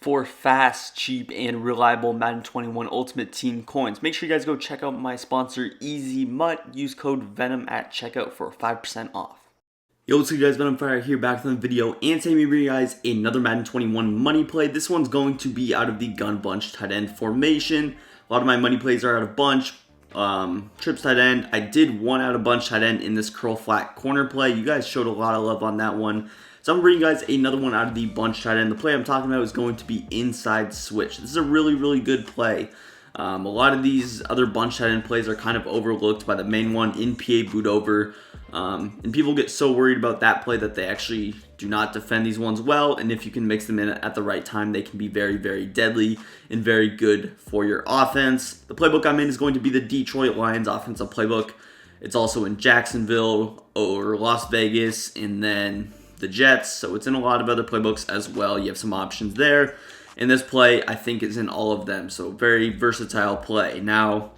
for fast, cheap, and reliable Madden 21 Ultimate Team coins. Make sure you guys go check out my sponsor, Easy Mutt. Use code VENOM at checkout for 5% off. Yo, what's up guys, Venomfire here, back with another video, and today we bring you guys another Madden 21 money play. This one's going to be out of the gun bunch tight end formation. A lot of my money plays are out of bunch. Trips tight end. I did one out of bunch tight end in this curl flat corner play. You guys showed a lot of love on that one. So I'm bringing you guys another one out of the bunch tight end. The play I'm talking about is going to be inside switch. This is a really good play. A lot of these other bunch tight end plays are kind of overlooked by the main one in PA boot over. And people get so worried about that play that they actually do not defend these ones well. And if you can mix them in at the right time, they can be very deadly and very good for your offense. The playbook I'm in is going to be the Detroit Lions offensive playbook. It's also in Jacksonville or Las Vegas, and then the Jets. So it's in a lot of other playbooks as well. You have some options there. And this play, I think, is in all of them. So very versatile play. Now,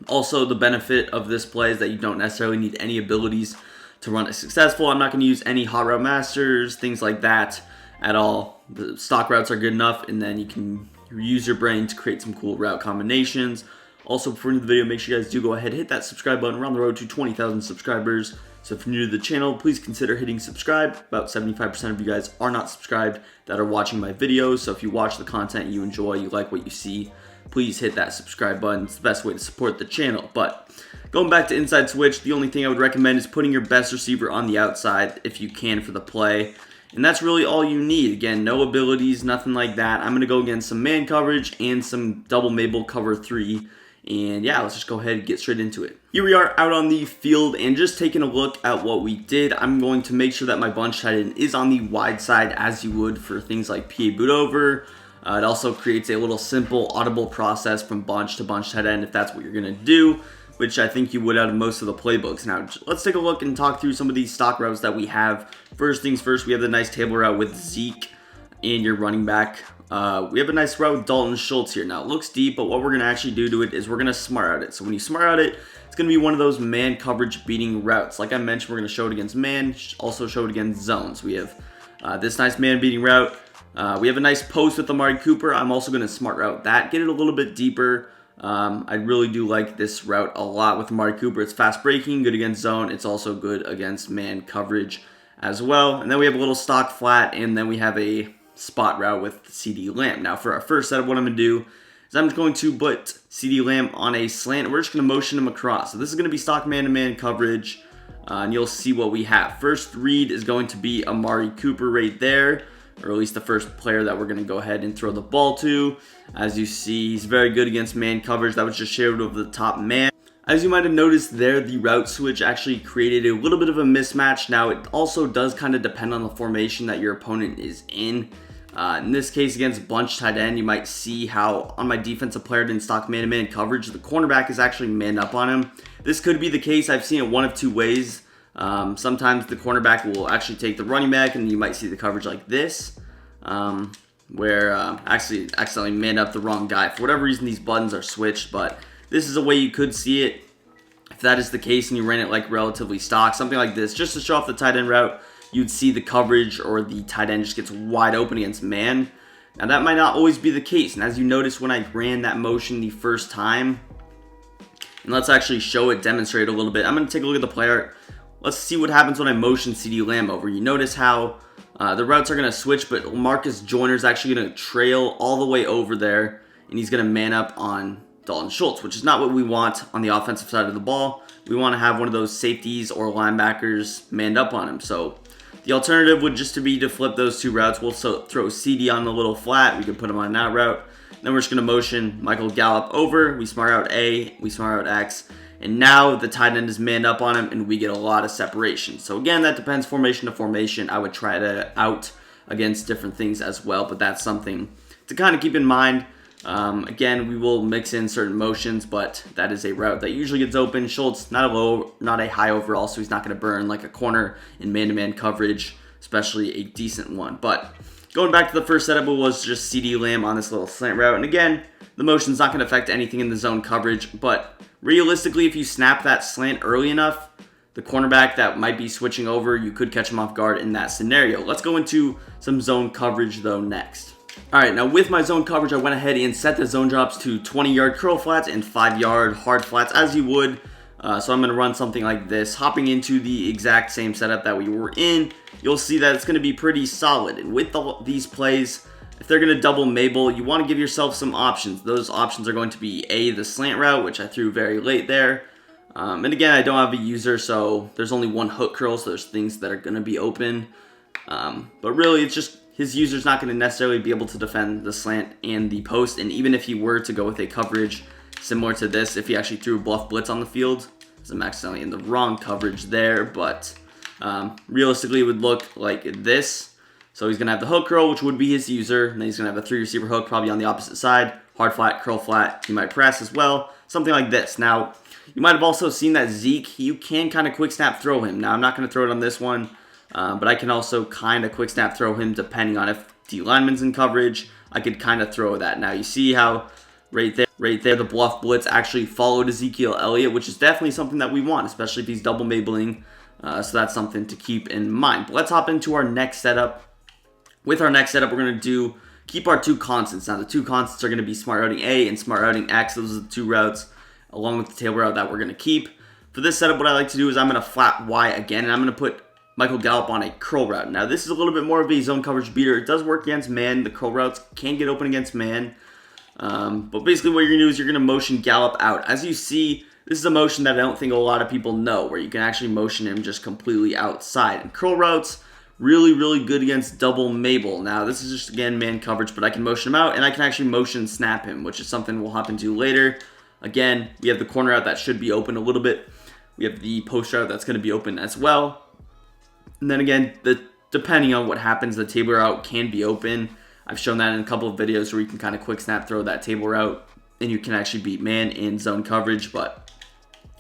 also the benefit of this play is that you don't necessarily need any abilities to run it successful. I'm not going to use any hot route masters, things like that at all. The stock routes are good enough, and then you can use your brain to create some cool route combinations. Also, before the video, make sure you guys do go ahead and hit that subscribe button. We're on the road to 20,000 subscribers. So if you're new to the channel, please consider hitting subscribe. About 75% of you guys are not subscribed that are watching my videos. So if you watch the content you enjoy, you like what you see, please hit that subscribe button. It's the best way to support the channel. But going back to inside switch, the only thing I would recommend is putting your best receiver on the outside if you can for the play. And that's really all you need. Again, no abilities, nothing like that. I'm going to go against some man coverage and some double Mabel cover 3. And yeah, let's just go ahead and get straight into it. Here we are out on the field and just taking a look at what we did. I'm going to make sure that my bunch tight end is on the wide side as you would for things like PA boot over. It also creates a little simple audible process from bunch to bunch tight end if that's what you're going to do, which I think you would out of most of the playbooks. Now, let's take a look and talk through some of these stock routes that we have. First things first, we have the nice table route with Zeke and your running back. We have a nice route with Dalton Schultz here. Now, it looks deep, but what we're going to actually do to it is we're going to smart out it. So when you smart out it, it's going to be one of those man coverage beating routes. Like I mentioned, we're going to show it against man, also show it against zones. We have this nice man beating route. We have a nice post with Amari Cooper. I'm also going to smart route that, get it a little bit deeper. I really do like this route a lot with Amari Cooper. It's fast breaking, good against zone. It's also good against man coverage as well. And then we have a little stock flat, and then we have a spot route with CD Lamb. Now for our first setup, what I'm going to do is I'm just going to put CD Lamb on a slant, and we're just going to motion him across. So this is going to be stock man-to-man coverage, and you'll see what we have. First read is going to be Amari Cooper right there, or at least the first player that we're going to go ahead and throw the ball to. As you see, he's very good against man coverage. That was just shared over the top man. As you might have noticed there, the route switch actually created a little bit of a mismatch. Now, it also does kind of depend on the formation that your opponent is in. In this case, against bunch tight end, you might see how on my defensive player in stock man-to-man coverage, the cornerback is actually manned up on him. This could be the case. I've seen it one of two ways. Sometimes the cornerback will actually take the running back, and you might see the coverage like this, where actually accidentally manned up the wrong guy. For whatever reason, these buttons are switched, but this is a way you could see it. If that is the case and you ran it like relatively stock, something like this, just to show off the tight end route, you'd see the coverage or the tight end just gets wide open against man. Now that might not always be the case. And as you notice when I ran that motion the first time, and let's actually show it, demonstrate a little bit. I'm going to take a look at the player. Let's see what happens when I motion CD Lamb over. You notice how the routes are going to switch, but Marcus Joyner is actually going to trail all the way over there, and he's going to man up on Dalton Schultz, which is not what we want on the offensive side of the ball. We want to have one of those safeties or linebackers manned up on him. So the alternative would just to be to flip those two routes. We'll throw CD on the little flat. We can put him on that route. Then we're just going to motion Michael Gallup over. We smart out A, we smart out X. And now the tight end is manned up on him, and we get a lot of separation. So again, that depends formation to formation. I would try that out against different things as well, but that's something to kind of keep in mind. Again, we will mix in certain motions, but that is a route that usually gets open. Schultz, not a high overall, so he's not going to burn like a corner in man-to-man coverage, especially a decent one. But going back to the first setup, it was just CD Lamb on this little slant route. And again, the motion's not going to affect anything in the zone coverage, but realistically, if you snap that slant early enough, the cornerback that might be switching over, you could catch him off guard in that scenario. Let's go into some zone coverage though next. Alright, now with my zone coverage, I went ahead and set the zone drops to 20-yard curl flats and 5-yard hard flats as you would. So I'm going to run something like this. Hopping into the exact same setup that we were in, you'll see that it's going to be pretty solid. And with these plays, if they're going to double Mabel, you want to give yourself some options. Those options are going to be A, the slant route, which I threw very late there. And again, I don't have a user, so there's only one hook curl, so there's things that are going to be open. But really, it's just his user's not going to necessarily be able to defend the slant and the post. And even if he were to go with a coverage similar to this, if he actually threw a bluff blitz on the field, so I'm accidentally in the wrong coverage there, but realistically it would look like this. So he's going to have the hook curl, which would be his user, and then he's going to have a 3-receiver hook probably on the opposite side, hard flat, curl flat, he might press as well, something like this. Now, you might have also seen that Zeke, you can kind of quick snap throw him. Now, I'm not going to throw it on this one, but I can also kind of quick snap throw him depending on if D lineman's in coverage. I could kind of throw that. Now, you see how right there, the bluff blitz actually followed Ezekiel Elliott, which is definitely something that we want, especially if he's double Mabeling. So that's something to keep in mind. But let's hop into our next setup. With our next setup, we're going to keep our two constants. Now, the two constants are going to be smart routing A and smart routing X. Those are the two routes, along with the table route that we're going to keep. For this setup, what I like to do is I'm going to flat Y again, and I'm going to put Michael Gallup on a curl route. Now, this is a little bit more of a zone coverage beater. It does work against man. The curl routes can get open against man. But basically what you're going to do is you're going to motion Gallup out. As you see, this is a motion that I don't think a lot of people know, where you can actually motion him just completely outside. And curl routes, really, really good against double Mabel. Now, this is just, again, man coverage, but I can motion him out, and I can actually motion snap him, which is something we'll hop into later. Again, we have the corner out that should be open a little bit. We have the post route that's going to be open as well. And then again, depending on what happens, the table route can be open. I've shown that in a couple of videos where you can kind of quick snap throw that table route, and you can actually beat man in zone coverage. But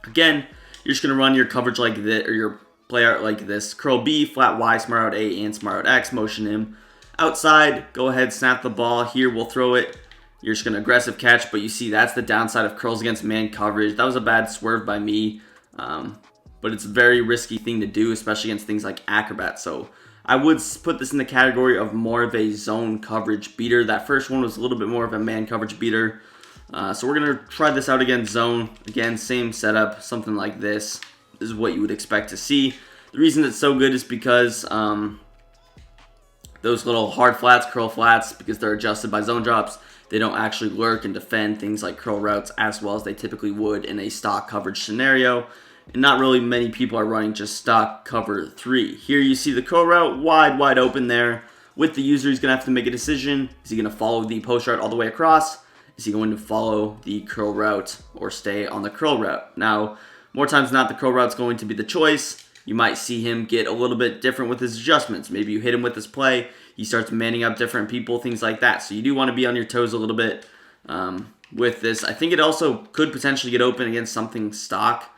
again, you're just going to run your coverage like this, or your play out like this. Curl B, flat Y, smart route A, and smart route X. Motion him outside. Go ahead, snap the ball. Here, we'll throw it. You're just going to aggressive catch, but you see that's the downside of curls against man coverage. That was a bad swerve by me, but it's a very risky thing to do, especially against things like Acrobat. So I would put this in the category of more of a zone coverage beater. That first one was a little bit more of a man coverage beater. So we're going to try this out against zone. Again, same setup, something like this. This is what you would expect to see. The reason it's so good is because those little hard flats, curl flats, because they're adjusted by zone drops, they don't actually lurk and defend things like curl routes as well as they typically would in a stock coverage scenario. And not really many people are running just stock cover 3. Here you see the curl route wide open there. With the user, he's going to have to make a decision. Is he going to follow the post route all the way across? Is he going to follow the curl route or stay on the curl route? Now, more times than not, the curl route's going to be the choice. You might see him get a little bit different with his adjustments. Maybe you hit him with his play. He starts manning up different people, things like that. So you do want to be on your toes a little bit with this. I think it also could potentially get open against something stock,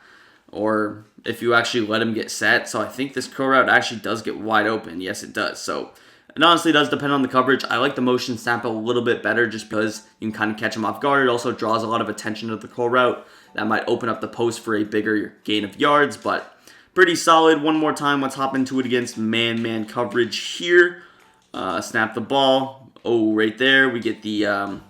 or if you actually let him get set. So I think this curl route actually does get wide open. Yes, it does. So it honestly does depend on the coverage. I like the motion snap a little bit better just because you can kind of catch him off guard. It also draws a lot of attention to the curl route. That might open up the post for a bigger gain of yards, but pretty solid. One more time, let's hop into it against man-man coverage here. Snap the ball. Oh, right there, we get the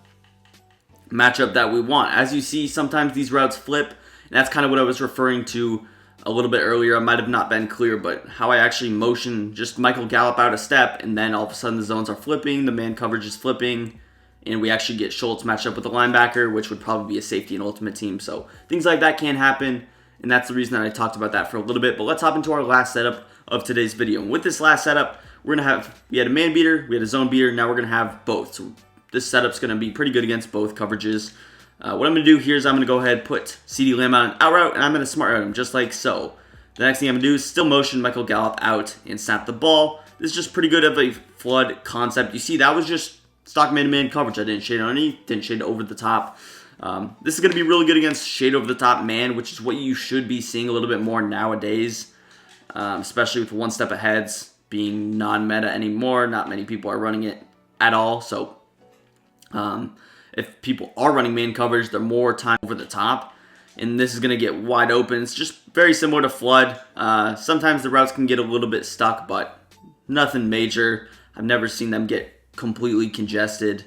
matchup that we want. As you see, sometimes these routes flip. And that's kind of what I was referring to a little bit earlier. I might have not been clear, but how I actually motion just Michael Gallup out a step, and then all of a sudden the zones are flipping, the man coverage is flipping, and we actually get Schultz matched up with the linebacker, which would probably be a safety in Ultimate Team. So things like that can happen, and that's the reason that I talked about that for a little bit. But let's hop into our last setup of today's video. And with this last setup, we had a man beater, we had a zone beater, now we're going to have both. So this setup's going to be pretty good against both coverages. What I'm going to do here is I'm going to go ahead and put CeeDee Lamb on an out route, and I'm going to smart route him just like so. The next thing I'm going to do is still motion Michael Gallup out and snap the ball. This is just pretty good of a flood concept. You see, that was just stock man-to-man coverage. I didn't shade underneath, didn't shade over the top. This is going to be really good against shade over the top man, which is what you should be seeing a little bit more nowadays, especially with one step aheads being non-meta anymore. Not many people are running it at all, so if people are running man coverage, they're more time over the top, and this is going to get wide open. It's just very similar to flood. Sometimes the routes can get a little bit stuck, but nothing major. I've never seen them get completely congested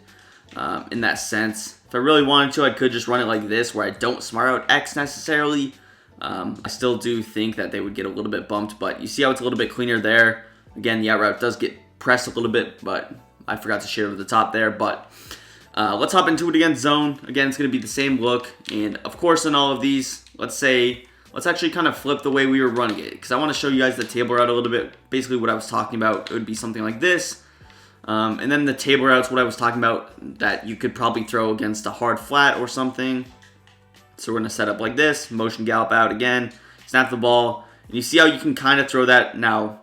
in that sense. If I really wanted to, I could just run it like this, where I don't smart out X necessarily. I still do think that they would get a little bit bumped, but you see how it's a little bit cleaner there. Again, the out route does get pressed a little bit, but I forgot to share over the top there. But let's hop into it against zone. Again, it's going to be the same look. And of course, in all of these, let's actually kind of flip the way we were running it, because I want to show you guys the table route a little bit. Basically, what I was talking about, it would be something like this. And then the table route's what I was talking about, that you could probably throw against a hard flat or something. So we're going to set up like this, motion gallop out again, snap the ball. And you see how you can kind of throw that. Now,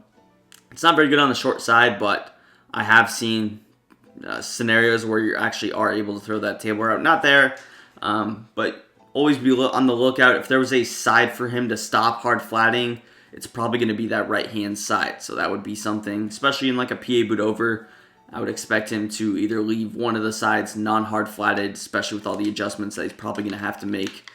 it's not very good on the short side, but I have seen scenarios where you actually are able to throw that table route. Not there, but always be on the lookout. If there was a side for him to stop hard flatting, it's probably going to be that right-hand side. So that would be something, especially in like a PA boot over, I would expect him to either leave one of the sides non-hard flatted, especially with all the adjustments that he's probably going to have to make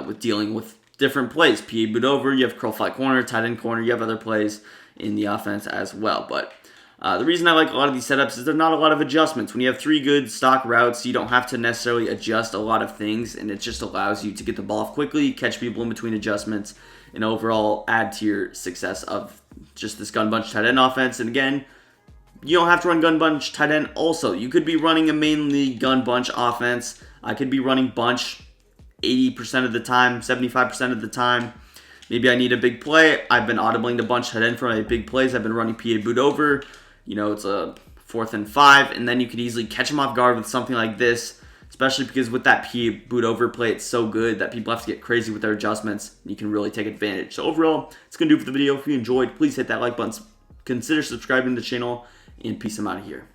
with dealing with different plays. PA boot over, you have curl flat corner, tight end corner, you have other plays in the offense as well. But the reason I like a lot of these setups is there's not a lot of adjustments. When you have 3 good stock routes, you don't have to necessarily adjust a lot of things, and it just allows you to get the ball off quickly, catch people in between adjustments, and overall add to your success of just this gun bunch tight end offense. And again, you don't have to run gun bunch tight end also. You could be running a mainly gun bunch offense. I could be running bunch 80% of the time, 75% of the time. Maybe I need a big play. I've been audibling to bunch tight end for my big plays. I've been running PA boot over. You know, it's a 4th and 5, and then you could easily catch them off guard with something like this, especially because with that PA boot over play, it's so good that people have to get crazy with their adjustments. You can really take advantage. So overall, it's going to do for the video. If you enjoyed, please hit that like button. Consider subscribing to the channel, and peace. I'm out of here.